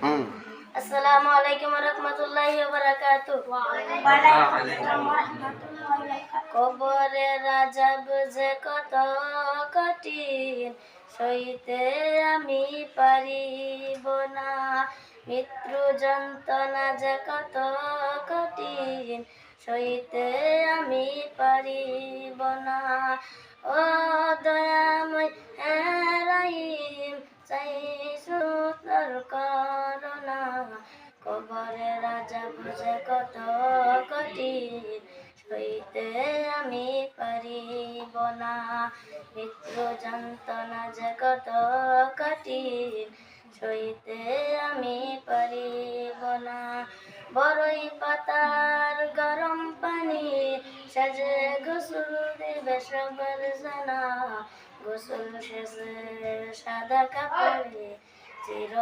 হুম। আসসালামু আলাইকুম ওয়া রাহমাতুল্লাহি ওয়া বারাকাতুহু। কবরের আযাব যে কত কঠিন, সইতে আমি পারিব না। মৃত্যু যন্ত্রণা যে কত কঠিন, সইতে আমি পারিব না। ও দয়াময় হে রহিম, চাইছো তোর করুণা। কবরের আযাব যে কত কঠিন, সইতে আমি পারিব না। মৃত্যু যন্ত্রণা যে কত কঠিন, সইতে আমি পারিব না। বড়ই পাতার গরম পানি সাজে গোসল দিবে সবার জানা। গোসল শেষে সাদা কাপড়ে চির